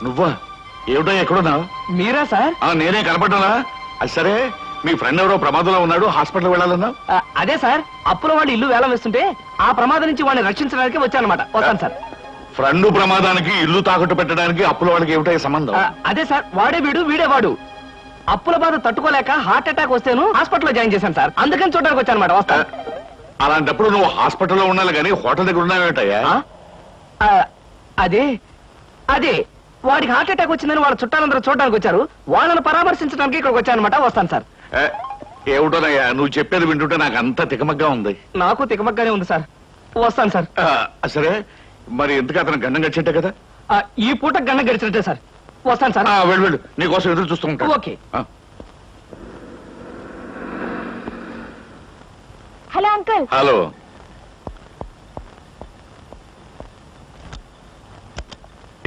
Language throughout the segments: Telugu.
నువ్వా? ఏమిటో ఎక్కడున్నా? మీరా సార్? నేనే కనపడ్డానా? అది సరే, మీ ఫ్రెండ్ ఎవరో ప్రమాదంలో ఉన్నాడు, హాస్పిటల్ వెళ్ళాలన్నా? అదే సార్, అప్పుల వాడి ఇల్లు వేలం వేస్తుంటే ఆ ప్రమాదం నుంచి వాడిని రక్షించడానికి వచ్చానమాట. వస్తాను సార్. ఫ్రెండ్ ప్రమాదానికి ఇల్లు తాకట్టు పెట్టడానికి అప్పుల వాడికి ఏమిటో సంబంధం? అదే సార్, వాడే వీడు వీడే వాడు. అప్పుల బాధ తట్టుకోలేక హార్ట్ అటాక్ వస్తేను హాస్పిటల్లో జాయిన్ చేశాను సార్. అందుకని చూడడానికి వచ్చానమాట. వస్తాను. అలాంటప్పుడు నువ్వు హాస్పిటల్లో ఉండాలి కానీ హోటల్ దగ్గర ఉన్నావేటయ్యా? అదే అదే వాడికి హార్ట్ అటాక్ వచ్చిందని వాళ్ళ చుట్టాలందరూ చూడడానికి వచ్చారు. వాళ్ళని పరామర్శించడానికి ఇక్కడికి వచ్చానమాట. వస్తాను సార్. ఏమిటోనయ్యా నువ్వు చెప్పేది వింటుంటే నాకు అంత తికమగ్గా ఉంది. నాకు తికమగ్గానే ఉంది సార్. వస్తాను సార్. సరే, మరి ఎందుకు అతను గండం గడిచింటే కదా? ఈ పూట గండం గడిచినట్టే సార్. వస్తాను సార్. వెళ్ళు వెళ్ళు, నీకోసం ఎదురు చూస్తూ ఉంటాను. ఓకే. Hello uncle. హలో.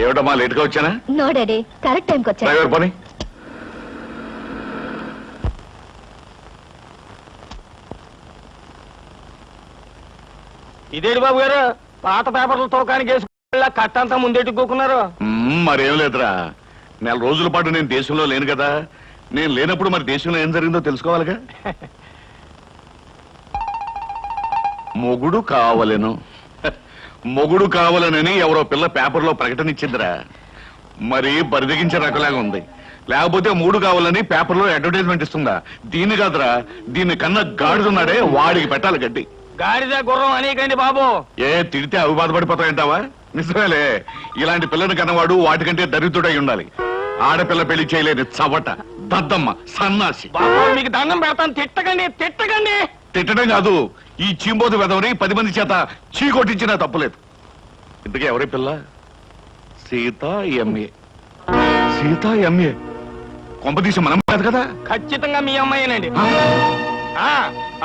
ఏమిటమ్మా లేట్గా వచ్చానా? నో డాడీ, కరెక్ట్ టైంకి వచ్చా. డ్రైవర్ పని. ఇదేంటి బాబు గారు, పాత పేపర్లు తోకానికి వేసుకుని కట్టంతా ముందెట్టుకోకున్నారు? మరేం లేదురా, నెల రోజుల పాటు నేను దేశంలో లేను కదా. నేను లేనప్పుడు మరి దేశంలో ఏం జరిగిందో తెలుసుకోవాలిగా. మొగుడు కావలెను, మొగుడు కావాలనని ఎవరో పిల్ల పేపర్లో ప్రకటన ఇచ్చిందిరా. మరి బరిదగించే రకలాగా ఉంది. లేకపోతే మూడు కావాలని పేపర్లో అడ్వర్టైజ్మెంట్ ఇస్తుందా? దీన్ని కాదురా, దీన్ని కన్నా గాడిదున్నాడే వాడికి పెట్టాలి గడ్డి. గాడిద గుర్రం అనేకండి బాబు. తిడితే అవి బాధపడిపోతాయంటావా? నిజమేలే, ఇలాంటి పిల్లని కన్నవాడు వాటికంటే దరిద్రుడై ఉండాలి. ఆడపిల్ల పెళ్లి చేయలేని చవట, దద్దమ్మ, సన్నాసి. మీకు దండం పెడతాను, తిట్టకండి తిట్టకండి. తిట్టడం కాదు, ఈ చీంబోతు వెదవని 10 మంది చేత చీకొట్టించినా తప్పులేదు. ఇంతకీ ఎవరి పిల్ల? సీతా ఎంఏ. సీతా ఎంఏ కొంపదీసి మనం కాదు కదా? ఖచ్చితంగా మీ అమ్మాయినండి.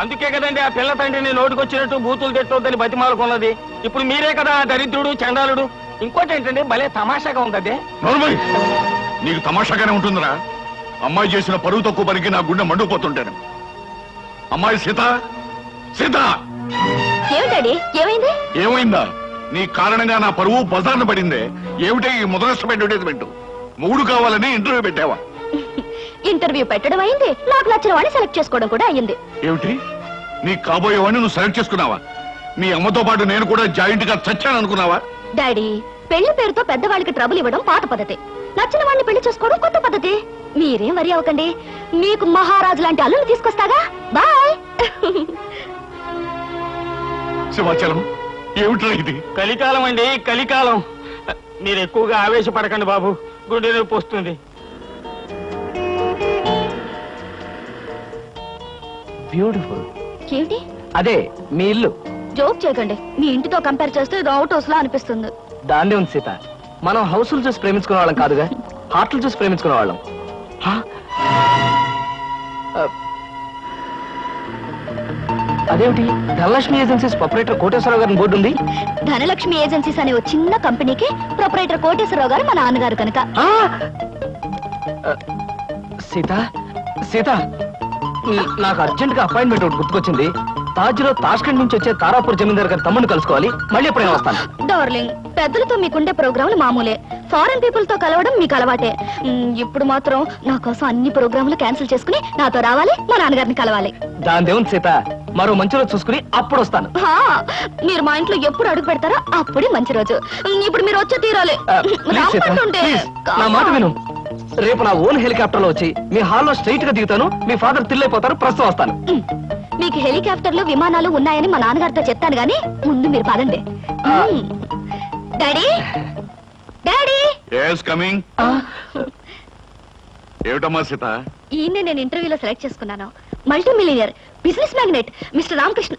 అందుకే కదండి ఆ పిల్ల తండ్రిని నోటికొచ్చినట్టు బూతులు తిట్టొద్దని బతిమాలకున్నది. ఇప్పుడు మీరే కదా దరిద్రుడు, చండాలుడు. ఇంకోటి ఏంటంటే భలే తమాషాగా ఉంది. అదే నోర్మయ్, నీకు తమాషాగానే ఉంటుందిరా. అమ్మాయి చేసిన పరువు తక్కువ పనికి నా గుండె మండుకుపోతుంటాను. అమ్మాయి సీత, సీత. ఏమిటండి, ఏమైంది? ఏమైందా? నీ కారణంగా నా పరువు బజార్న పడిందే. ఏమిటి ఈ ముదనష్టం అడ్వర్టైజ్మెంట్? మూడు కావాలని ఇంటర్వ్యూ పెట్టావా? ఇంటర్వ్యూ పెట్టడం అయింది, నాకు నచ్చిన వాడిని సెలెక్ట్ చేసుకోవడం కూడా అయింది. ఏమిటి, నీ కాబోయేవాడిని నువ్వు సెలెక్ట్ చేసుకున్నావా? మీ అమ్మతో పాటు నేను కూడా జాయింట్ గా చచ్చాను అనుకున్నావా? డాడీ, పెళ్లి పేరుతో పెద్దవాళ్ళకి ట్రబుల్ ఇవ్వడం పాత పద్ధతి, నచ్చిన వాడిని పెళ్లి చేసుకోవడం కొత్త పద్ధతి. మీరేం వరి అవ్వకండి, మీకు మహారాజు లాంటి అల్లుని తీసుకొస్తాగా. బాయ్. శివాచలం, ఏమిట్రా ఇది? కలికాలం అండి, కలికాలం. మీరు ఎక్కువగా ఆవేశపడకండి బాబు, గుండె నొప్పి వస్తుంది. బ్యూటిఫుల్. ఏంటి? అదే మీ ఇల్లు. జోక్ చేయకండి, మీ ఇంటితో కంపేర్ చేస్తే ఇది అవుట్ హౌస్ లా అనిపిస్తుంది. దాన్నే ఉంది సీత, మనం హౌసులు చూసి ప్రేమించుకునే వాళ్ళం కాదుగా, హార్ట్లు చూసి ప్రేమించుకునే వాళ్ళం. అదేమిటి, ధనలక్ష్మి ఏజెన్సీస్ ప్రొపరేటర్ కోటేశ్వరరావు గారిని బోర్డు ఉంది. ధనలక్ష్మి ఏజెన్సీస్ అనే ఒక చిన్న కంపెనీకి ప్రొపరేటర్ కోటేశ్వరరావు గారు మా నాన్నగారు కనుక. సీత, సీత, నాకు అర్జెంట్ గా అపాయింట్మెంట్ ఒకటి గుర్తుకొచ్చింది. తాజ్ లో తాష్కండ్ నుంచి వచ్చే తారాపూర్ జమీందార్ గారి తమ్ముడిని కలుసుకోవాలి. మళ్ళీ ఎప్పుడైనా వస్తాను. డార్లింగ్, పెద్దలతో మీకుండే ప్రోగ్రాములు మామూలే, ఫారెన్ పీపుల్ తో కలవడం మీకు అలవాటే. ఇప్పుడు మాత్రం నా కోసం అన్ని ప్రోగ్రాములు క్యాన్సిల్ చేసుకుని నాతో రావాలి, మా నాన్నగారిని కలవాలి. దాని దేవుని సీత, మరో మంచి రోజు చూసుకుని అప్పుడు వస్తాను. మీరు మా ఇంట్లో ఎప్పుడు అడుగు పెడతారో అప్పుడే మంచి రోజు. ఇప్పుడు మీరు వచ్చే తీరాలి. నా మాట విను. రేపు నా ఓన్ హెలికాప్టర్ లో వచ్చి మీ హాల్లో స్ట్రైట్ గా దిగుతాను. మీ ఫాదర్ తిల్లైపోతారు. ప్రస్తుతం వస్తాను. మీకు హెలికాప్టర్లు విమానాలు ఉన్నాయని మా నాన్నగారితో చెప్తాను గానీ ముందు మీరు పదండి. Daddy, daddy. కమింగ్. ఏమిటమ్మా సీత? ఈయన్ని నేను ఇంటర్వ్యూలో సెలెక్ట్ చేసుకున్నాను. Multi millionaire, business magnate mister Ramakrishna.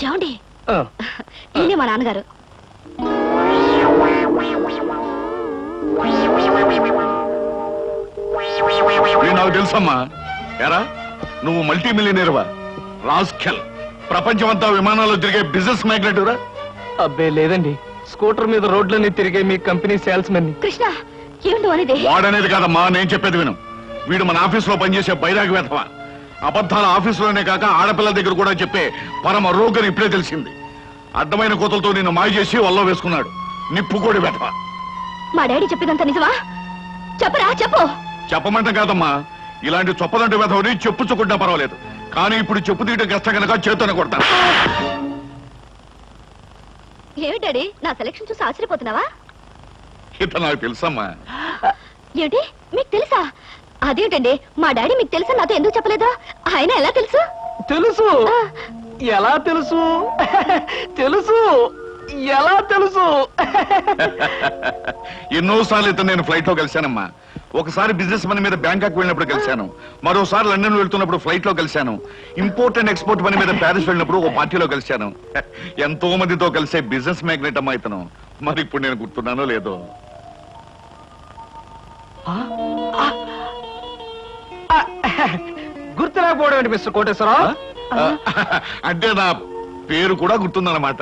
చూడండి, ఈయనే మా నాన్నగారు. నాకు తెలుసమ్మా. ఎరా, నువ్వు మల్టీ మిలియనీర్వా? రాస్కెల్, ప్రపంచమంతా విమానాల్లో తిరిగే బిజినెస్ మ్యాగ్నెట్ రా? అబ్బే లేదండి, స్కూటర్ మీద రోడ్లన్నీ తిరిగే మీ కంపెనీ సేల్స్ మెన్. కృష్ణ, ఏమిటో అనేది? వాడనేది కాదమ్మా, నేను చెప్పేది విను. వీడు మన ఆఫీస్ లో పనిచేసే బైరాగి వేధవా. అబద్ధాల ఆఫీసులోనే కాక ఆడపిల్లల దగ్గర కూడా చెప్పే పరమ రోగని ఇప్పుడే తెలిసింది. అడ్డమైన కోతలతో నిన్ను మాయ చేసి వల్ల వేసుకున్నాడు. నిప్పుకోడి వెధవ. మా డాడీ చెప్పినంత నిజమా? చెప్పరా, చెప్పు. చెప్పమంటే కాదమ్మా, ఇలాంటి చొప్పదంటి వెధవని చెప్పుచ్చుకుంటా పర్వాలేదు, కానీ ఇప్పుడు చెప్పు తీయడం కష్టం కనుక చేతోనే కొడతాను. ఏమి డాడీ, నా సెలక్షన్ చూసి ఆశ్చర్యపోతున్నావా? ఇతను నాకు తెలుసమ్మా. ఏమిటి, మీకు తెలుసా? అదేంటండి, మా డాడీ మీకు తెలుసా నాతో ఎందుకు చెప్పలేదా? ఆయన ఎలా తెలుసు? తెలుసు. ఎలా తెలుసు? తెలుసు. ఎలా తెలుసు? ఎన్నోసార్లు ఇతను నేను ఫ్లైట్ లో కలిశానమ్మా. ఒకసారి బిజినెస్ పని మీద బ్యాంకాక్ వెళ్ళినప్పుడు కలిశాను, మరోసారి లండన్ వెళ్తున్నప్పుడు ఫ్లైట్ లో కలిశాను, ఇంపోర్ట్ అండ్ ఎక్స్పోర్ట్ పని మీద ప్యారిస్ వెళ్ళినప్పుడు ఓ పార్టీలో కలిశాను. ఎంతో మందితో కలిసే బిజినెస్ మ్యాగ్నెట్ అమ్మా ఇతను. మరి ఇప్పుడు నేను గుర్తున్నానో లేదో. గుర్తులేకపోవడం ఏంటి మిస్టర్ కోటేశ్వరరావు? అంటే నా పేరు కూడా గుర్తుందన్నమాట.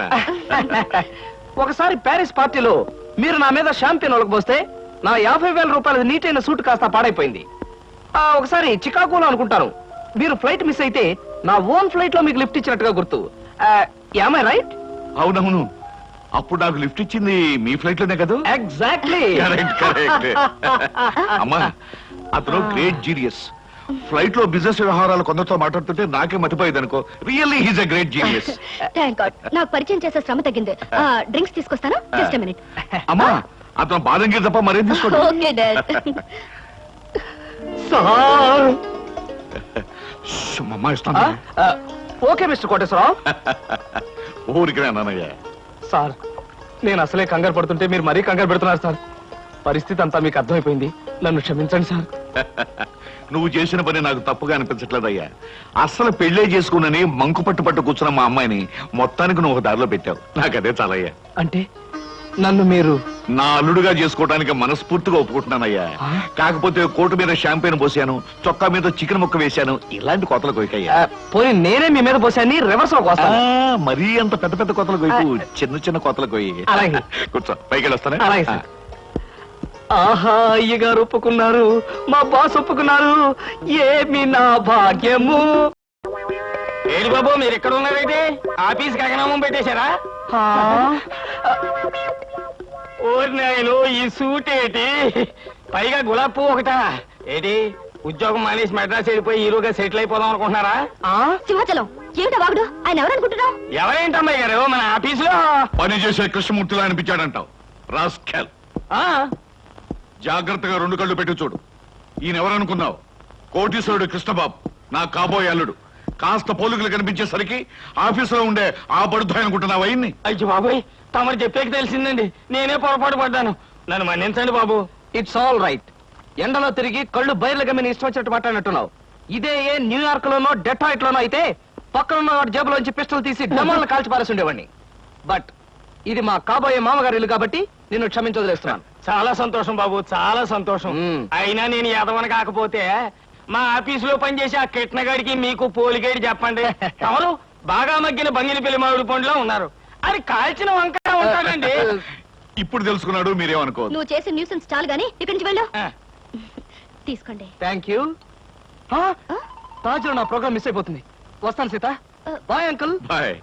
ఒకసారి ప్యారిస్ పార్టీలో మీరు నా మీద షాంపియన్ ఒలకపోస్తే నా 50,000 రూపాయల నీటైన సూట్ కాస్త పాడైపోయింది. ఒకసారి చికాగోలో అనుకుంటాను మీరు ఫ్లైట్ మిస్ అయితే నా ఓన్ ఫ్లైట్ లో మీకు లిఫ్ట్ ఇచ్చినట్టుగా గుర్తు. Am I right? అవునవును, అప్పుడు నాకు లిఫ్ట్ ఇచ్చింది మీ ఫ్లైట్ లోనే కదా. ఎగ్జాక్ట్లీ. Correct correct. అమ్మా, అతను గ్రేట్ జీనియస్. ఫ్లైట్ లో బిజినెస్ వ్యవహారాలు కొందరితో మాట్లాడుతుంటే నాకే మతిపోయేది అనుకో. Really he's a great genius. Thank God, నాకు పరిచయం చేసే శ్రమ తగ్గింది. డ్రింక్స్ తీసుకొస్తాను, జస్ట్ ఎ మినిట్. అమ్మా, అతను బాదం గీర్ తప్ప మరేం తీసుకోండి. Okay dad. అమ్మా ఇస్తాను. Okay mister Koteswararao. ఊరికి నాన్నయ్య. సార్, నేను అసలే కంగారు పడుతుంటే మీరు మరీ కంగారు పెడుతున్నారు సార్. పరిస్థితి అంతా మీకు అర్థమైపోయింది, నన్ను క్షమించండి సార్. నువ్వు చేసిన పని నాకు తప్పుగా అనిపించట్లేదయ్యా. అస్సలు పెళ్లే చేసుకున్నని మంకు పట్టు కూర్చున్న మా అమ్మాయిని మొత్తానికి నువ్వు ఒక దారిలో పెట్టావు. నాకదే చాలయ్యా. అంటే నన్ను మీరు నా అల్లుడుగా చేసుకోవడానికి మనస్ఫూర్తిగా ఒప్పుకుంటున్నానయ్యా. కాకపోతే కోటు మీద షాంపెయిన్ పోసాను, చొక్కా మీద చికెన్ ముక్క వేశాను, ఇలాంటి కోతలు కొయ్యకయ్యా. పోయి నేనే మీ మీద పోసాన్ని రివర్స్ లో కోస్తాను. మరీ అంత పెద్ద పెద్ద కోతలు కొయ్యకు, చిన్న చిన్న కోతలు కొయ్యి. అలాగే. కూర్చో, పైకి వెళ్ళొస్తానే. అలాగే సార్. ఆహా, అయ్యగారు ఒప్పుకున్నారు, మా బాస్ ఒప్పుకున్నారు. ఏమి నా భాగ్యము. ఏడి బాబు, మీరు ఎక్కడ ఉన్నారైతే ఆఫీస్ గగనామం పెట్టేశారా? ఓరి నాయను, ఈ సూట్ ఏంటి, పైగా గులాబ్ పువ్వు ఒకటా ఏంటి? ఉద్యోగం మానేసి మెడ్రాస్ వెళ్ళిపోయి హీరోగా సెటిల్ అయిపోదాం అనుకుంటున్నారా? సింహాచలం, ఏమిటా వాగుడు? ఆయన ఎవరనుకుంటున్నావు? ఎవరేంటమ్మాయి గారు, మన ఆఫీసులో పని చేసే కృష్ణమూర్తిలా అనిపించాడంటావు. రాస్కెల్. జాగ్రత్తగా 2 కళ్ళు పెట్టి చూడు. ఈయన ఎవరనుకున్నావు? కోటీశ్వరుడు కృష్ణబాబు, నా కాబోయే అల్లుడు. కాస్త పోలికలు కనిపించేసరికి ఆఫీసులో ఉండే ఆ పడుతాయి అనుకుంటున్నావు అయ్యింది. అయ్యో బాబోయ్, తమరు చెప్పేకి తెలిసిందండి, నేనే పొరపాటు పడ్డాను, నన్ను మన్నించండి బాబు. It's all right. ఎండలో తిరిగి కళ్ళు బయర్లు గమ్మిని ఇష్టం వచ్చినట్టు మాట్లాడినట్టున్నావు. ఇదే ఏ న్యూయార్క్ లోనో డెట్రాయిట్ లోనో అయితే పక్కనున్న వాడి జేబులోంచి పిస్టల్ తీసి డమాలను కాల్చి పారేసి ఉండేవాడిని. బట్ ఇది మా కాబోయే మామగారి ఇల్లు కాబట్టి నిన్ను క్షమించొదిలేస్తున్నాను. చాలా సంతోషం బాబు, చాలా సంతోషం. అయినా నేను ఎదవని కాకపోతే మా ఆఫీసులో పనిచేసే ఆ కిట్నగాడికి మీకు పోలిగేడి చెప్పండి. తమరు బాగా మగ్గిన బంగిని పెళ్లి మామిడి పండులో ఉన్నారు, అది కాల్చిన వంకాయ ఉంటాడండి. ఇప్పుడు తెలుసుకున్నాడు, మీరేమనుకోవద్దు. నువ్వు చేసే న్యూసెన్స్ చాలు గానీ ఇక్కడి నుంచి వెళ్ళు. తీసుకోండి. Thank you. తాజులో నా ప్రోగ్రామ్ మిస్ అయిపోతుంది. వస్తాను Seetha. Bye uncle. Bye.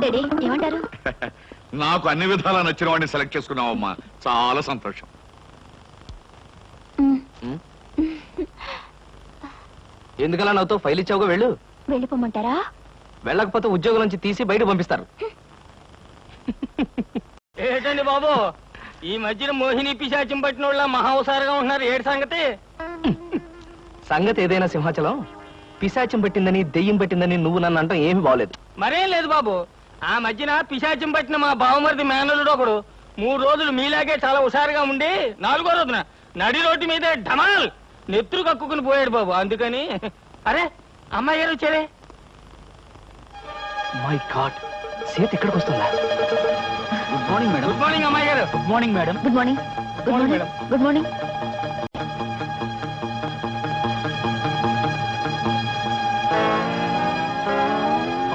Daddy ఏమంటారు? నాకు అన్ని విధాలా నచ్చిన వాడిని సెలెక్ట్ చేసుకున్నావమ్మా, చాలా సంతోషం. ఎందుకలా నాతో ఫైల్ ఇచ్చావుగా, వెళ్ళు. వెళ్ళిపోమంటారా? వెళ్ళకపోతే ఉద్యోగం నుంచి తీసి బయట పంపిస్తారు. ఏంటండి బాబు, ఈ మధ్యన మోహిని పిశాచం పట్టిన వాళ్ళ మహావసారగా ఉంటున్నారు, ఏడు సంగతి? సంగతి ఏదైనా సింహాచలం, పిశాచం పట్టిందని దెయ్యం పట్టిందని నువ్వు నన్ను అంటాం ఏమి బాగలేదు. మరేం లేదు బాబు, ఆ మధ్యన పిశాచం పట్టిన మా బావమరిది మేనలుడు ఒకడు 3 రోజులు మీలాగే చాలా హుషారుగా ఉండి 4వ రోజున నడి రోడ్డు మీద ఢమాల్ నెత్తురు కక్కుకుని పోయాడు బాబు. అందుకని అరే అమ్మాయి గారు వచ్చారే. మై గాడ్, సీత ఇక్కడికి వస్తుందా? Good morning madam. Good morning అమ్మాయి గారు. Good morning madam. Good morning. Good morning. Good morning.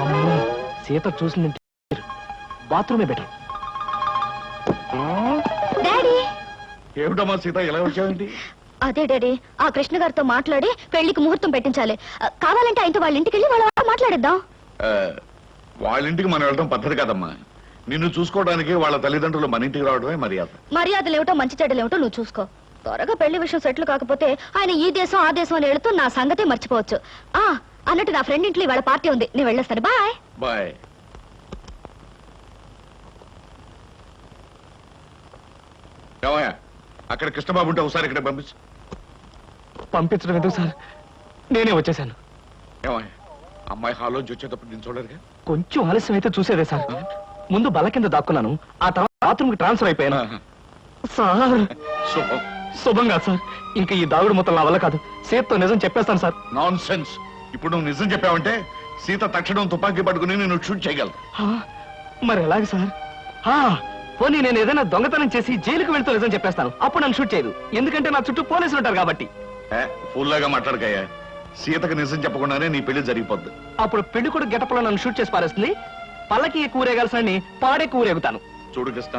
అమ్మో, సీత చూసింది బాత్రూమే బెటర్. డాడీ. ఏమిటమ్మా సీత, ఎలా వచ్చావేంటి? అదే డాడీ, ఆ కృష్ణ గారితో మాట్లాడి పెళ్లికి ముహూర్తం పెట్టించాలి. కావాలంటే ఆయనతో వాళ్ళ ఇంటికి వెళ్ళి వాళ్ళ మాట్లాడేద్దాం. వాళ్ళ ఇంటికి మనం వెళ్ళడం పద్ధతి కాదమ్మా. నిన్ను చూసుకోవడానికి వాళ్ళ తల్లిదండ్రులు మన ఇంటికి రావడమే మర్యాద. మర్యాదలు ఏమిటో మంచి చెడ్డలు ఏమిటో నువ్వు చూసుకో. త్వరగా పెళ్లి విషయం సెటిల్ కాకపోతే ఆయన ఈ దేశం ఆ దేశం అని వెళుతూ నా సంగతే మర్చిపోవచ్చు. అన్నట్టు నా ఫ్రెండ్ ఇంట్లో వాళ్ళ పార్టీ ఉంది, నేను వెళ్ళొస్తాను. Bye bye. ఏమయ్యా, అక్కడ కృష్ణబాబు ఉంటే ఒకసారి ఇక్కడ పంపించు. పంపించడం ఎందుకు సార్, నేనే వచ్చేసాను. ఏమయ్యా, అమ్మాయి హాల్లోంచి వచ్చేటప్పుడు నేను చూడరుగా. కొంచెం ఆలస్యం అయితే చూసేదే సార్. ముందు బల్ల కింద దాక్కున్నాను, ఆ తర్వాత బాత్రూమ్ కి ట్రాన్స్ఫర్ అయిపోయాను. సార్ శుభం. శుభంగా సార్, ఇంకా ఈ దాగుడు మొత్తం నా వల్ల కాదు. సీతతో నిజం చెప్పేస్తాను సార్. Non sense. ఇప్పుడు నువ్వు నిజం చెప్పావంటే సీత తక్షణం తుపాకీ పట్టుకుని నేను షూట్ చేయగలను. మరి ఎలాగ సార్? పోనీ నేను ఏదైనా దొంగతనం చేసి జైలుకు వెళ్తూ నిజం చెప్పేస్తాను, అప్పుడు నన్ను షూట్ చేయదు. ఎందుకంటే నా చుట్టూ పోలీసులు ఉంటారు కాబట్టి. ఫుల్లాగా మాట్లాడకయ్యా. సీతకు నిజం చెప్పకుండానే నీ పెళ్లి జరిగిపోద్ది. అప్పుడు పెళ్లి కూడా గెటప్లో నన్ను షూట్ చేసి పారేస్తుంది. పల్లకి కూరేగాల్సిన పాడే కూరేగుతాను. చూడు కృష్ణ,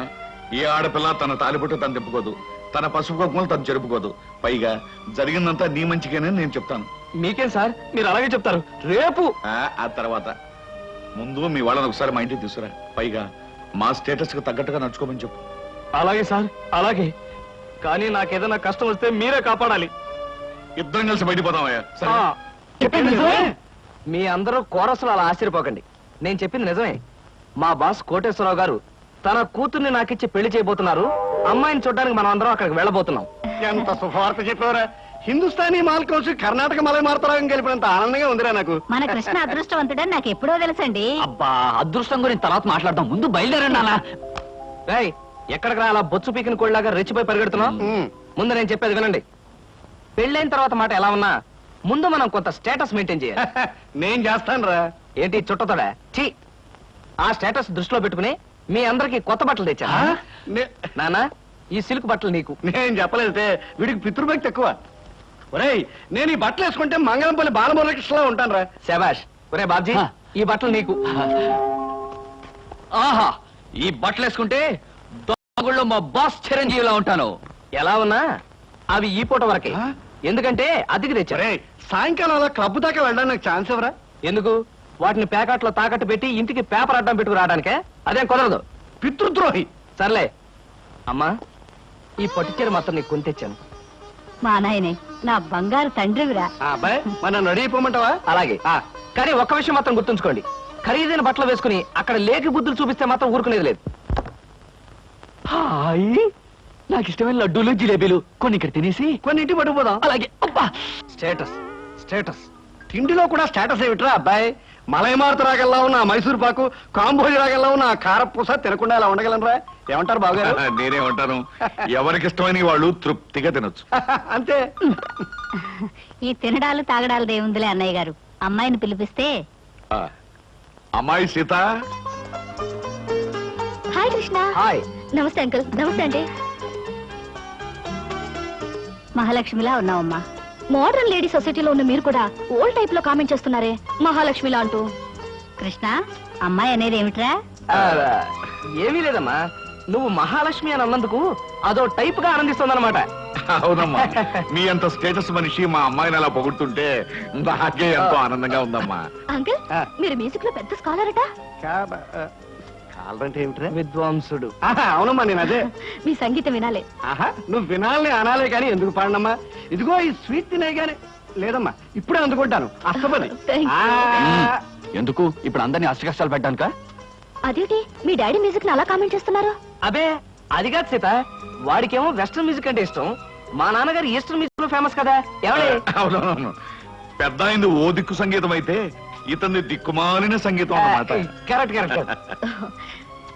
ఏ ఆడపిల్ల తన తాలిబొట్టు తను తిప్పుకోదు, తన పసుపు కుంకుమలు తను జరుపుకోదు. పైగా జరిగిందంతా నీ మంచిగానే నేను చెప్తాను. మీకేం సార్, మీరు అలాగే చెప్తారు. రేపు ఆ తర్వాత ముందు మీ వాళ్ళని ఒకసారి మా ఇంటికి తీసుకురా. పైగా మా స్టేటస్ కు తగ్గట్టుగా నడుచుకోమని చెప్పు. అలాగే సార్, అలాగే. కానీ నాకేదైనా కష్టం వస్తే మీరే కాపాడాలి. ఇద్దరం కలిసి బయటపోదామయ్యా. చెప్పింది నిజమే. మీ అందరూ కోరసులు అలా ఆశ్చర్యపోకండి. నేను చెప్పింది నిజమే. మా బాస్ కోటేశ్వరరావు గారు తన కూతుర్ని నాకిచ్చి పెళ్లి చేయబోతున్నారు. అమ్మాయిని చూడడానికి మనం అందరం అక్కడికి వెళ్ళబోతున్నాం. ఎంత శుభవార్త చెప్పారా! హిందుస్థానీ మాల్ కౌన్సి కర్ణాటక మలై మార్తరాగం గెలిపినంత ఆనందంగా ఉందిరా నాకు. మన కృష్ణ అదృష్టవంతుడని నాకు ఎప్పుడో తెలుసండి. అబ్బా, అదృష్టం గురించి తర్వాత మాట్లాడదాం, ముందు బయలుదేరండి నాన్న. రేయ్, ఎక్కడికి రా అలా బొచ్చు పీకిన కోళ్ళలాగా రెచ్చిపోయి పరిగెడుతున్నాం? ముందు నేను చెప్పేది వినండి. పెళ్ళైన తర్వాత మాట ఎలా ఉన్నా ముందు మనం కొంత స్టేటస్ మెయింటైన్ చేయాలి. నేను చేస్తాను రా. ఏంటి చుట్టతోడా? ఛీ! ఆ స్టేటస్ దృష్టిలో పెట్టుకుని మీ అందరికి కొత్త బట్టలు తెచ్చా. నానా, ఈ సిల్క్ బట్టలు నీకు. నేను చెప్పలేదే, వీడికి పితృభక్తి ఎక్కువ. ఒరేయ్, నేను ఈ బట్టలు వేసుకుంటే మంగళంపల్లి బాలమురకృష్ణలా ఉంటాను రా. శబాష్. ఒరే బాబ్జీ, ఈ బట్టలు నీకు. ఆహా, ఈ బట్టలు వేసుకుంటే దొంగల్లో మా బాస్ చిరంజీవిలా ఉంటాను. ఎలా ఉన్నా అవి ఈ పూట వరకే, ఎందుకంటే అద్దెకి తెచ్చారు. సాయంకాలం అలా క్లబ్ దాకా వెళ్ళడానికి నాకు ఛాన్స్ ఎవరా? ఎందుకు? వాటిని ప్యాకెట్లో తాకట్టు పెట్టి ఇంటికి పేపర్ అడ్డం పెట్టుకు రావడానికే. అదేం కుదరదు. పితృద్రోహి. సర్లే అమ్మా, ఈ పట్టుచీర మాత్రం నీకు కొని తెచ్చాను. మా నాయనే, నా బంగారు తండ్రివిరా. అబ్బాయి, మన నడిపోమంటావా? అలాగే. కానీ ఒక్క విషయం మాత్రం గుర్తుంచుకోండి, ఖరీదైన బట్టలు వేసుకుని అక్కడ లేకి బుద్ధులు చూపిస్తే మాత్రం ఊరుకునేది లేదు. హాయ్, నాకు ఇష్టమైన లడ్డూలు జిలేబీలు కొన్ని ఇక్కడ తినేసి కొన్ని ఇంటి పట్టుకుపోదాం. అలాగే. అబ్బా, స్టేటస్ స్టేటస్. తిండిలో కూడా స్టేటస్ ఏమిట్రా అబ్బాయి? మలైమారుత రాగల్లా ఉన్న ఆ మైసూర్ పాకు, కాంబోజ్ రాగల్లా ఉన్న ఆ కారపూస తినకుండా అలా ఉండగలనరా? ఏమంటారు బావగారు? నేనే ఉంటాను. ఎవరికి ఇష్టమైన వాళ్ళు తృప్తిగా తినొచ్చు. అంతే. ఈ తినడాలు తాగడాలు దేవుందిలే అన్నయ్య గారు. అమ్మాయిని పిలిపిస్తే. అమ్మాయి సీత. హాయ్ కృష్ణ. హాయ్. నమస్తే అంకుల్. నమస్తే అండి. మహాలక్ష్మిలా ఉన్నావమ్మా. మోడర్న్ లేడీ సొసైటీలో ఉన్న మీరు కూడా ఓల్డ్ టైప్ లో కామెంట్ చేస్తున్నారే మహాలక్ష్మిలా అంటూ. కృష్ణ, అమ్మాయి అనేది ఏమిట్రా? ఏమీ లేదమ్మా, నువ్వు మహాలక్ష్మి అని అన్నందుకు అదో టైప్ గా ఆనందిస్తుందన్నమాట. అవునమ్మా, మీ అంత స్టేటస్ మనిషి మా అమ్మాయిని అలా పొగుడుతుంటే నాకే ఎంతో ఆనందంగా ఉందమ్మా. అంకుల్, మీరు మ్యూజిక్ లో పెద్ద స్కాలర్ అట. కాలంటే ఏమిట్రా? విద్వాంసుడు. అవునమ్మా, నేను అదే. మీ సంగీతం వినాలే. నువ్వు వినాలని అనాలే కానీ ఎందుకు పాడనమ్మా? ఇదిగో ఈ స్వీట్ తినే గానీ లేదమ్మా, ఇప్పుడే అందుకుంటాను. అస్తపది. Thank you. ఎందుకు ఇప్పుడు అందరినీ అష్ట కష్టాలు పెట్టడానిక? అదేంటి మీ డాడీ మ్యూజిక్ ని అలా కామెంట్ చేస్తున్నారు? అబే, అది కాదు సీత, వాడికేమో వెస్ట్రన్ మ్యూజిక్ అంటే ఇష్టం. మా నాన్నగారు ఈస్టర్న్ మ్యూజిక్ లో ఫేమస్ కదా. ఎవడే? అవునవును, పెద్ద అయింది ఓ దిక్కు సంగీతం అయితే ఇతన్ని దిక్కుమాలిన సంగీతం అన్నమాట. Correct correct.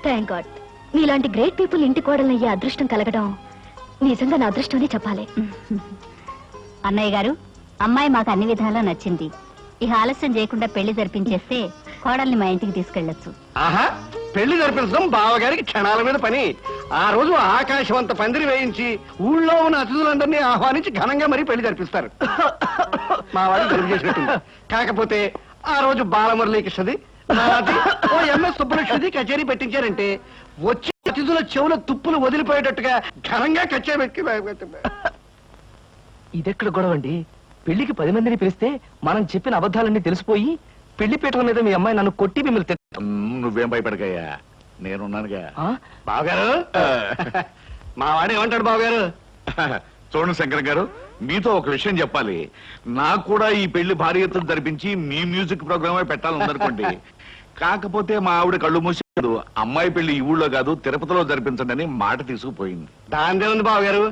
థ్యాంక్ గాడ్, మీలాంటి గ్రేట్ పీపుల్ ఇంటి కోడల్ని అయ్యే అదృష్టం కలగడం నిజంగా నా అదృష్టం చెప్పాలి. అన్నయ్య గారు, అమ్మాయి మాకు అన్ని విధాలా నచ్చింది. ఇక ఆలస్యం చేయకుండా పెళ్లి జరిపించేస్తే కోడల్ని మా ఇంటికి తీసుకెళ్లొచ్చు. ఆహా, పెళ్లి జరిపించడం బావగారికి క్షణాల మీద పని. ఆ రోజు ఆకాశవంత పందిరి వేయించి ఊళ్ళో ఉన్న అతిథులందరినీ ఆహ్వానించి ఘనంగా మరీ పెళ్లి జరిపిస్తారు. మా వాడికి జరిపి చేసినట్టుంది. కాకపోతే ఆ రోజు బాలమురళీకృష్ణది, నాది, ఓ ఎంఎస్ సుబ్బలక్ష్మిది కచేరీ పెట్టించారంటే వచ్చి అతిథుల చెవుల తుప్పులు వదిలిపోయేటట్టుగా ఘనంగా కచేరీ పెట్టి. ఇదెక్కడ గొడవండి? పెళ్లికి 10 మందిని పిలిస్తే మనం చెప్పిన అబద్ధాలన్నీ తెలిసిపోయి పెళ్లి పీటల మీద మీ అమ్మాయి నన్ను కొట్టి మిమ్మల్ని నువ్వేం భయపడకయ్యా, నేనున్నానుగా. బావగారు మా వాడు ఏమంటాడు బావగారు? చూడండి శంకర్ గారు, మీతో ఒక విషయం చెప్పాలి. నాకు కూడా ఈ పెళ్లి భారీ ఎత్తున జరిపించి మీ మ్యూజిక్ ప్రోగ్రామే పెట్టాలనుకోండి. కాకపోతే మా ఆవిడ కళ్ళు మూసేది, అమ్మాయి పెళ్లి ఈ ఊళ్ళో కాదు తిరుపతిలో జరిపించండి అని మాట తీసుకుపోయింది. దాందే ఉంది బావగారు,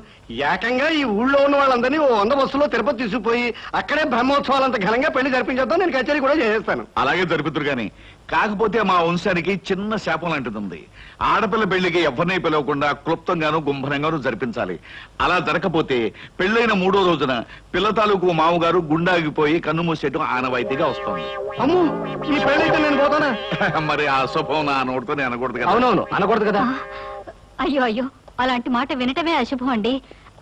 ఏకంగా ఈ ఊళ్ళో ఉన్న వాళ్ళందరినీ 100 బస్సులో తిరుపతి తీసుకుపోయి అక్కడే బ్రహ్మోత్సవాలంత ఘనంగా పెళ్లి జరిపించేద్దాం, నేను కచేరీ కూడా చేసేస్తాను. అలాగే జరుపుతురు గాని, కాకపోతే మా వంశానికి చిన్న శాపం లాంటిది ఉంది. ఆడపిల్ల పెళ్లికి ఎవరిని పిలవకుండా క్లుప్తంగాను గుంభనంగాను జరిపించాలి. అలా జరగకపోతే పెళ్లైన 3వ రోజున పిల్ల తాలూకు మామగారు గుండాగిపోయి కన్ను మూసేయటం ఆనవాయితీగా వస్తుంది. అమ్ము, ఈ పెళ్ళైతే నేను పోతానా? మరి ఆ శుభం నా నోటితో నేను అనకూడదు కదా. అవునవును, అనకూడదు కదా. అయ్యో అయ్యో, అలాంటి మాట వినటమే అశుభం అండి.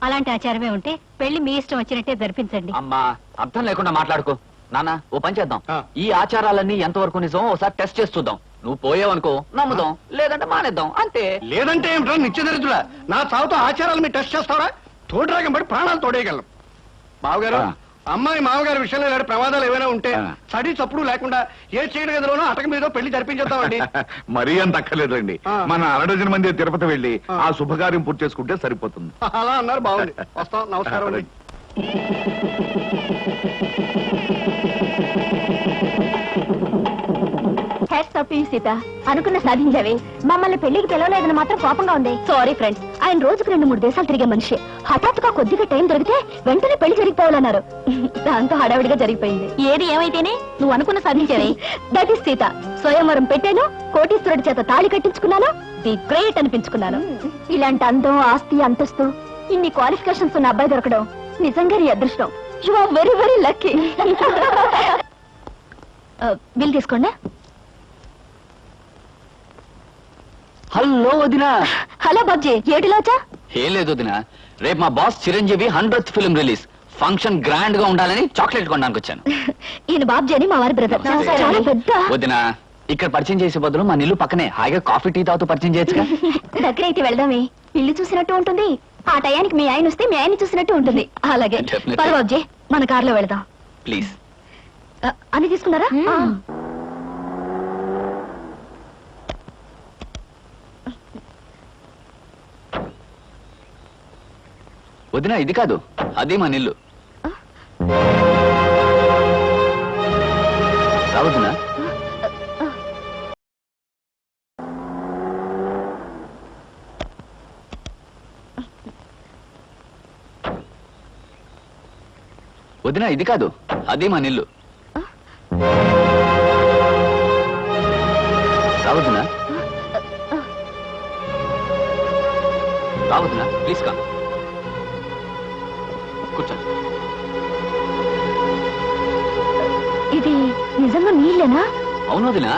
అలాంటి ఆచారమే ఉంటే పెళ్లి మీ ఇష్టం వచ్చినట్టే జరిపించండి. అమ్మా, అర్థం లేకుండా మాట్లాడుకో. నాన్న, ఓ పని చేద్దాం. ఆ. ఈ ఆచారాలన్నీ ఎంతవరకు నిజం ఒకసారి టెస్ట్ చేసి చూద్దాం. నువ్వు పోయావనుకో నమ్ముదాం, లేదంటే మానేద్దాం, అంతే. లేదంటే ఏమిటో నిత్యదరిద్రుడా, నా చావుతో ఆచారాలు మీరు టెస్ట్ చేస్తారా? తోడురాగం పడి ప్రాణాలు తోడేయగలం. బావగారు, ఆ. అమ్మాయి మామగారి విషయంలో ఇలాంటి ప్రమాదాలు ఏమైనా ఉంటే ఆ. చడి చప్పుడు లేకుండా ఏ చీడ గదిలోనో అటక మీద పెళ్లి జరిపించేద్దామండి. మరీ అంత అక్కర్లేదండి. ఆ. మన 6 మంది తిరుపతి వెళ్లి ఆ. ఆ శుభకార్యం పూర్తి చేసుకుంటే సరిపోతుంది. అలా అన్నారు, బాగుంది. వస్తాం, నమస్కారం అండి. సీత, అనుకున్న సాధించావే. మమ్మల్ని పెళ్లికి పిలవలేదని మాత్రం కోపంగా ఉంది. సారీ ఫ్రెండ్స్, ఆయన రోజుకు 2-3 దేశాలు తిరిగే మనిషి. హఠాత్తుగా కొద్దిగా టైం దొరికితే వెంటనే పెళ్లి జరిగిపోవాలన్నారు. దాంతో హడావిడిగా జరిగిపోయింది. ఏది ఏమైతేనే నువ్వు అనుకున్న సాధించావే. That is Sita. స్వయంవరం పెట్టాను, కోటీశ్వరుడి చేత తాళి కట్టించుకున్నాను, ది గ్రేట్ అనిపించుకున్నాను. ఇలాంటి అందం, ఆస్తి, అంతస్తు, ఇన్ని క్వాలిఫికేషన్స్ ఉన్న అబ్బాయి దొరకడం నిజంగా నీ అదృష్టం. You are very very lucky. Bill తీసుకోండి. హలో వదినా. హలో బాబ్జీ, ఏటిలోచా? ఏం లేదు వదినా, రేపు మా boss Chiranjeevi 100th film release. Function grand గా ఉండాలని చాక్లెట్ కొనడానికి వచ్చాను. ఈయన బాబ్జీ అని మా వారి బ్రదర్. చాలా పెద్ద. వదినా, ఇక్కడ పరిచయం చేసే బదులు మా ఇల్లు పక్కనే హాయిగా కాఫీ టీ తాగుతూ పరిచయం చేయొచ్చుగా. దగ్గర అయితే వెళ్దామే, ఇల్లు చూసినట్టు ఉంటుంది. ఆ టయానికి మీ ఆయన వస్తే మీ ఆయన చూసినట్టు ఉంటుంది. అలాగే Definitely. పద బాబ్జీ, మన కార్లో వెళ్దాం. ప్లీజ్. అన్ని తీసుకున్నారా? వదినా, ఇది కాదు, అది మన ఇల్లు. రావద్దునా? వదినా, ఇది కాదు, అది మన ఇల్లు. రావద్దునా? రావద్దునా? ప్లీజ్ కా కూర్చోండి. ఇది నిజంగా నీళ్ళేనా? అవును వదినా,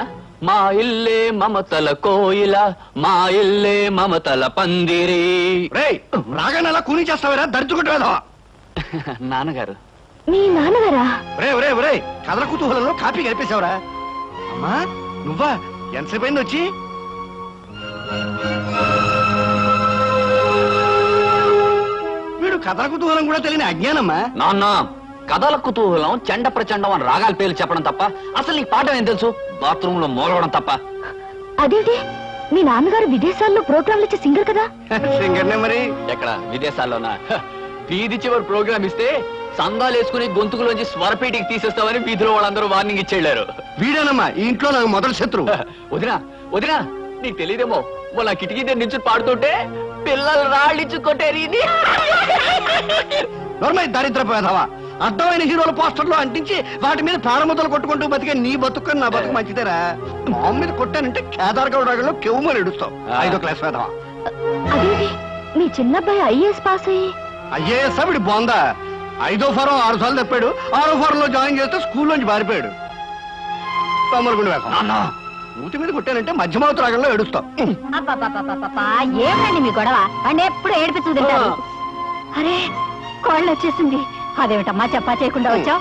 మా ఇల్లే మమతల కోయిల, మా ఇల్లే మమతల పందిరి. రేయ్, రాగానే అలా కూని చేస్తావేరా, దరిద్రుకుంటు వేధవా. నాన్నగారు. మీ నాన్నగారా? రే, కథల కుతూహలంలో కాపీ గడిపేశావురా. అమ్మా, నువ్వా? ఎంతసేపు అయింది వచ్చి? వీడు కథల కుతూహలం కూడా తెలియని అజ్ఞానమ్మా. నాన్న, కథల కుతూహలం చెండ ప్రచండం అని రాగాల పేర్లు చెప్పడం తప్ప అసలు నీకు పాఠం ఏం తెలుసు? బాత్రూమ్ లో మూలవడం తప్ప. అదేంటి, మీ నాన్నగారు విదేశాల్లో ప్రోగ్రాంలు ఇచ్చే సింగర్ కదా? సింగర్నే మరి. ఎక్కడ విదేశాల్లోనా? వీధి చివరి ప్రోగ్రామ్ ఇస్తే సందాలు వేసుకుని గొంతుకులోంచి స్వరపేటికి తీసేస్తామని వీధిలో వాళ్ళందరూ వార్నింగ్ ఇచ్చేళ్లారు. వీడేనమ్మా ఈ ఇంట్లో నాకు మొదటి శత్రువు. వదినా, వదినా, నీకు తెలియదేమో, మొన్న కిటికీ దగ్గర నుంచి పాడుతుంటే పిల్లలు రాళ్ళించు కొట్టేరి. నోర్మై దరిద్రపు వేధవా. అర్థమైన హీరోల పోస్టర్లు అంటించి వాటి మీద ప్రాణముద్దలు కొట్టుకుంటూ బతికే నీ బతుకు నా బతుకు మంచిదేరా. మామ మీద కొట్టానంటే కేదార్గౌడ్ రాగంలో కెవ్వుమని ఎడుస్తావు. 5వ క్లాస్ వేధవా. అదేంటి, మీ చిన్నబ్బాయి ఐఏఎస్ పాస్ అయ్యి? ఐఏఎస్ వీడి బోందా. 5వ ఫారం 6 సార్లు తప్పాడు. 6వ ఫారం లో జాయిన్ చేస్తే స్కూల్లోంచి పారిపోయాడు. తొమ్మలగుండి వేధవా. ఊటి మీద కొట్టానంటే మధ్యమవతి రాగంలో ఏడుస్తావు. ఏమండి మీ గొడవ? అంటే ఎప్పుడు ఏడిపించు తింటారు. అరే, కోళ్ళు వచ్చేసింది. అదేమిటమ్మా చెప్పా చేయకుండా వచ్చావు?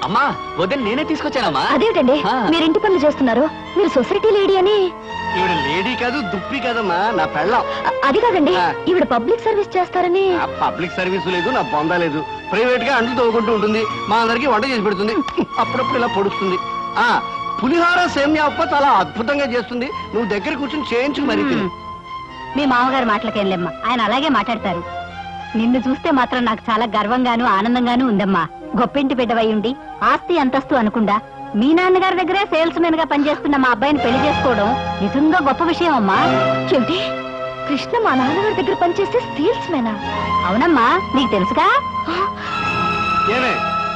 అమ్మా, వదిన నేనే తీసుకొచ్చానమ్మా. అదేమిటండి, మీరు ఇంటి పనులు చేస్తున్నారు, మీరు సొసైటీ లేడీ అని? ఈవిడ లేడీ కాదు, దుప్పి కాదమ్మా, నా పెళ్ళం. అది కాదండి, ఈవిడ పబ్లిక్ సర్వీస్ చేస్తారని. పబ్లిక్ సర్వీస్ లేదు, నా బొందా లేదు. ప్రైవేట్ గా అంట్లు తవ్వుకుంటూ ఉంటుంది, మా అందరికి వంట చేసి పెడుతుంది, అప్పుడప్పుడు ఇలా పొడుస్తుంది. పులిహార సేమ్యా ఉప్మా చాలా అద్భుతంగా చేస్తుంది. నువ్వు దగ్గర కూర్చొని చేయించు మరి తిను. మీ మామగారు మాటలకేంలేమ్మా, ఆయన అలాగే మాట్లాడతారు. నిన్ను చూస్తే మాత్రం నాకు చాలా గర్వంగాను ఆనందంగాను ఉందమ్మా. గొప్పింటి బిడ్డవై ఉండి ఆస్తి అంతస్తు అనుకుండా మీ నాన్నగారి దగ్గరే సేల్స్ మెన్ గా పనిచేస్తున్న మా అబ్బాయిని పెళ్లి చేసుకోవడం నిజంగా గొప్ప విషయం అమ్మా. ఏమిటి, కృష్ణ మా నాన్నగారి దగ్గర పనిచేస్తే సేల్స్ మెనా? అవునమ్మా, నీకు తెలుసుగా. ఏమే,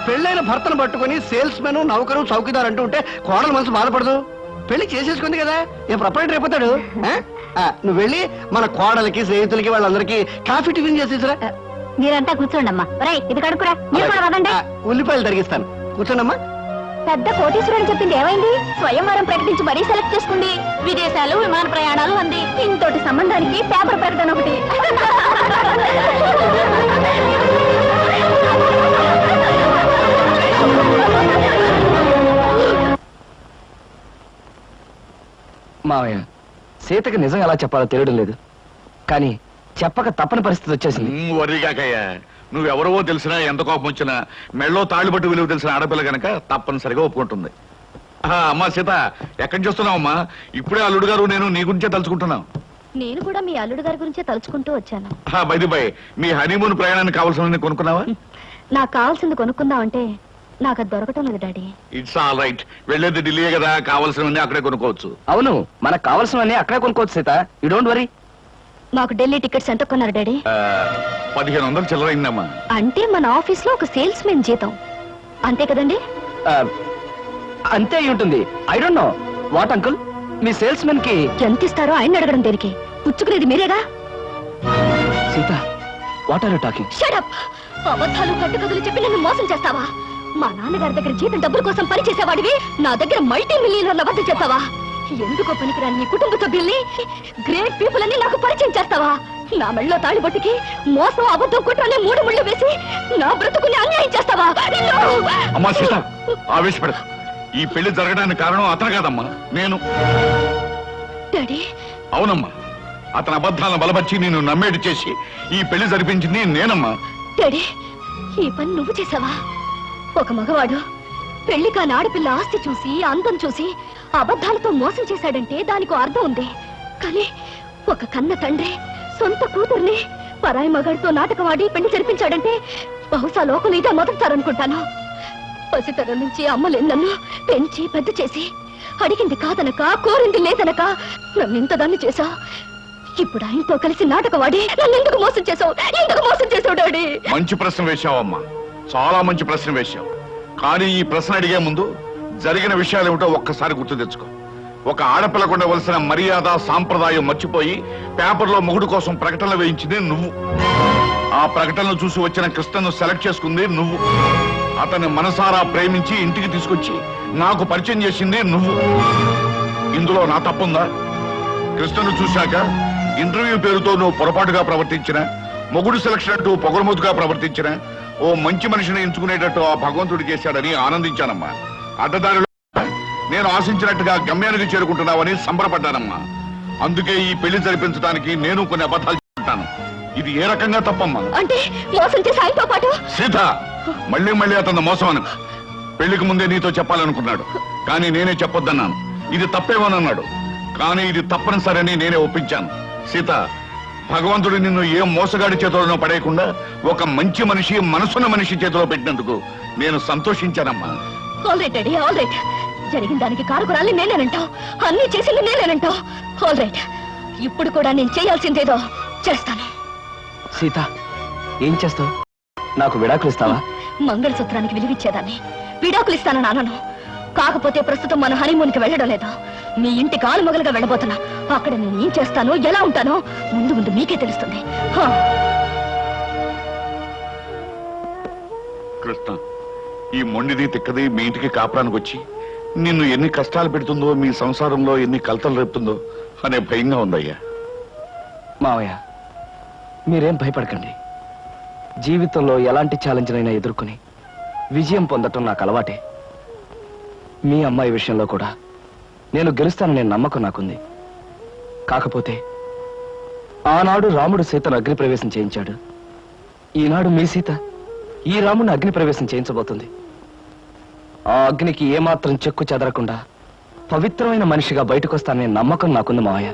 పెళ్ళైన భర్తను పట్టుకుని సేల్స్ మెన్, నౌకరు, చౌకీదార్ అంటూ ఉంటే కోడలు మనసు బాధపడదు. పెళ్లి చేసేసుకుంది కదా, ఏ ప్రొపరేటర్ అయిపోతాడు. నువ్వు వెళ్ళి మన కోడలకి, స్నేహితులకి, వాళ్ళందరికీ కాఫీ టిఫిన్ చేసేసరా. మీరంతా కూర్చోండమ్మా. ఒరేయ్, ఇది కడుకురా. మీరు కూడా వదండి. ఉల్లిపాయలు తరిగిస్తాను, కూర్చోండమ్మా. పెద్ద కోటీశ్వరుడు చెప్పింది ఏమైంది? స్వయంవరం ప్రకటించి మరీ సెలెక్ట్ చేసుకుంది. విదేశాలు, విమాన ప్రయాణాలు అంది. ఇంతటి సంబంధానికి పేపర్ ప్రకటన ఒకటి. మావయ్య, సీతకి నిజం ఎలా చెప్పాలో తెలియడం లేదు, కానీ చెప్పక తప్పని పరిస్థితి వచ్చేసింది. వర్రిగాకయ్యా, నువ్వెవరవో తెలిసినా, ఎంత కోపం వచ్చినా, మెళ్ళో తాళిబట్టు విలువ తెలిసిన ఆడపిల్ల గనక తప్పనిసరిగా ఒప్పుకుంటుంది. అమ్మా సీత, ఎక్కడి చూస్తున్నావమ్మా? ఇప్పుడే అల్లుడు గారు నేను నీ గురించే తలుచుకుంటున్నాం. నేను కూడా మీ అల్లుడు గారి గురించే తలుచుకుంటూ వచ్చాను. బైది బై, మీ హనీమూన్ ప్రయాణానికి కావాల్సిన కొనుక్కున్నావా? నాకు కావాల్సింది కొనుక్కుందామంటే నాకు అది దొరకటం లేదు డాడీ. ఇట్స్ ఆల్ రైట్, వెళ్ళేది ఢిల్లీయే కదా, కావాల్సినవన్నీ అక్కడే కొనుక్కోవచ్చు. అవును, మనకు కావాల్సినవన్నీ అక్కడే కొనుక్కోవచ్చు సీత, యూ డోంట్ వరీ. మాకు ఢిల్లీ టికెట్స్ ఎంత కొన్నారు డాడీ? 1500 చిల్లరైందమ్మా. అంటే మన ఆఫీస్ లో ఒక సేల్స్ మెన్ జీతం అంతే కదండి? అంతే అయి ఉంటుంది. I don't know what uncle, మీ సేల్స్ మెన్ కి ఎంత ఇస్తారో ఆయన అడగడం దేనికి? పుచ్చుకునేది మీరేగా. Sita, what are you talking? Shut up! అబద్ధాలు కట్టుకథలు చెప్పి నన్ను మోసం చేస్తావా? మా నాన్నగారి దగ్గర జీతం డబ్బుల కోసం పనిచేసేవాడివి నా దగ్గర మల్టీ మిలియనర్ల వద్ద చేస్తావా? ఎందుకో పనికిరాని నీ కుటుంబ సభ్యుల్ని, గ్రేట్ పీపుల్ అని నాకు పరిచయం చేస్తావా? నా మెళ్ళలో తాళిబొట్టుకి మోసం, అబద్ధం, కుట్రనే 3 ముళ్ళు వేసి నా బ్రతుకుని అన్యాయం చేస్తావా? అమ్మా సీత, ఆవేశపడదు. ఈ పెళ్లి జరగడానికి కారణం అతను కాదమ్మా, నేను. డాడీ, అవునమ్మా, అతని అబద్ధాలను బలపరిచి నేను నమ్మేటి చేసి ఈ పెళ్లి జరిపించింది నేనమ్మా. డాడీ, ఈ పని నువ్వు చేసావా? ఒక మగవాడు పెళ్లి కాని ఆడపిల్ల ఆస్తి చూసి, అందం చూసి అబద్ధాలతో మోసం చేశాడంటే దానికి అర్థం ఉంది. కానీ ఒక కన్న తండ్రి సొంత కూతుర్ని పరాయి మగాడితో నాటకవాడి పెళ్లి జరిపించాడంటే బహుశా లోకం ఇదే మొదలుతారనుకుంటాను. పసితరం నుంచి అమ్మలేని నన్ను పెంచి పెద్ద చేసి అడిగింది కాదనక, కోరింది లేదనక నన్ను ఇంతదాన్ని చేశావు. ఇప్పుడు ఆయనతో కలిసి నాటకవాడి నన్ను ఎందుకు మోసం చేశావు? ఎందుకు మోసం చేశావు డాడీ? మంచి ప్రశ్న వేశావమ్మా, చాలా మంచి ప్రశ్న వేశావు. కానీ ఈ ప్రశ్న అడిగే ముందు జరిగిన విషయాలు ఏమిటో ఒక్కసారి గుర్తు తెచ్చుకో. ఒక ఆడపిల్లకు ఉండవలసిన మర్యాద, సాంప్రదాయం మర్చిపోయి పేపర్లో మొగుడు కోసం ప్రకటనలు వేయించింది నువ్వు. ఆ ప్రకటనలు చూసి వచ్చిన కృష్ణను సెలెక్ట్ చేసుకుంది నువ్వు. అతన్ని మనసారా ప్రేమించి ఇంటికి తీసుకొచ్చి నాకు పరిచయం చేసింది నువ్వు. ఇందులో నా తప్పుందా? కృష్ణను చూశాక ఇంటర్వ్యూ పేరుతో నువ్వు పొరపాటుగా ప్రవర్తించిన, మొగుడు సెలక్షన్ అంటూ పొగరమూతుగా ప్రవర్తించిన, ఓ మంచి మనిషిని ఎంచుకునేటట్టు ఆ భగవంతుడు చేశాడని ఆనందించానమ్మా. అడ్డదారిలో నేను ఆశించినట్టుగా గమ్యానికి చేరుకుంటున్నావని సంబరపడ్డానమ్మా. అందుకే ఈ పెళ్లి జరిపించడానికి నేను కొన్ని అబద్ధాలు చెప్తాను. ఇది ఏ రకంగా తప్పమ్మా? అంటే మోసం చేసి ఆయనతో పాటు సీత, మళ్ళీ మళ్ళీ అతను మోసం అను. పెళ్లికి ముందే నీతో చెప్పాలనుకున్నాడు, కానీ నేనే చెప్పొద్దన్నాను. ఇది తప్పేమోనన్నాడు, కానీ ఇది తప్పనిసరని నేనే ఒప్పించాను. సీత, భగవంతుడు నిన్ను ఏ మోసగాడి చేతిలోనో పడేయకుండా ఒక మంచి మనిషి, మనసున్న మనిషి చేతిలో పెట్టినందుకు నేను సంతోషించానమ్మా. All right daddy, all right. జరిగిన దానికి కారుకురాలి నేనేనంటావు, అన్ని చేసింది నేనేనంటావు. ఆల్ రైట్, ఇప్పుడు కూడా నేను చేయాల్సిందేదో చేస్తాను. సీత, ఏం చేస్తావు? నాకు విడాకులు ఇస్తావా? మంగళసూత్రానికి విలువిచ్చేదాన్ని విడాకులు ఇస్తాను నాన్నను. కాకపోతే ప్రస్తుతం మన హనీమూన్కి వెళ్ళడం లేదు. మీ ఇంటి కాలు మొగలుగా వెళ్ళబోతున్నా. అక్కడ నేను ఏం చేస్తానో, ఎలా ఉంటానో ముందు ముందు మీకే తెలుస్తుంది. కృష్ణ, ఈ మొండిది తిక్కది మీ ఇంటికి కాపురానికి వచ్చి నిన్ను ఎన్ని కష్టాలు పెడుతుందో, మీ సంసారంలో ఎన్ని కలతలు రేపుతుందో అనే భయంగా ఉందయ్యా. మావయ్య, మీరేం భయపడకండి. జీవితంలో ఎలాంటి ఛాలెంజ్నైనా ఎదుర్కొని విజయం పొందటం నాకు అలవాటే. మీ అమ్మాయి విషయంలో కూడా నేను గెలుస్తాననే నమ్మకం నాకుంది. కాకపోతే ఆనాడు రాముడు సీతను అగ్నిప్రవేశం చేయించాడు. ఈనాడు మీ సీత ఈ రాముడిని అగ్నిప్రవేశం చేయించబోతుంది. ఆ అగ్నికి ఏమాత్రం చెక్కు చెదరకుండా పవిత్రమైన మనిషిగా బయటకు వస్తాననే నమ్మకం నాకుంది మావయ్య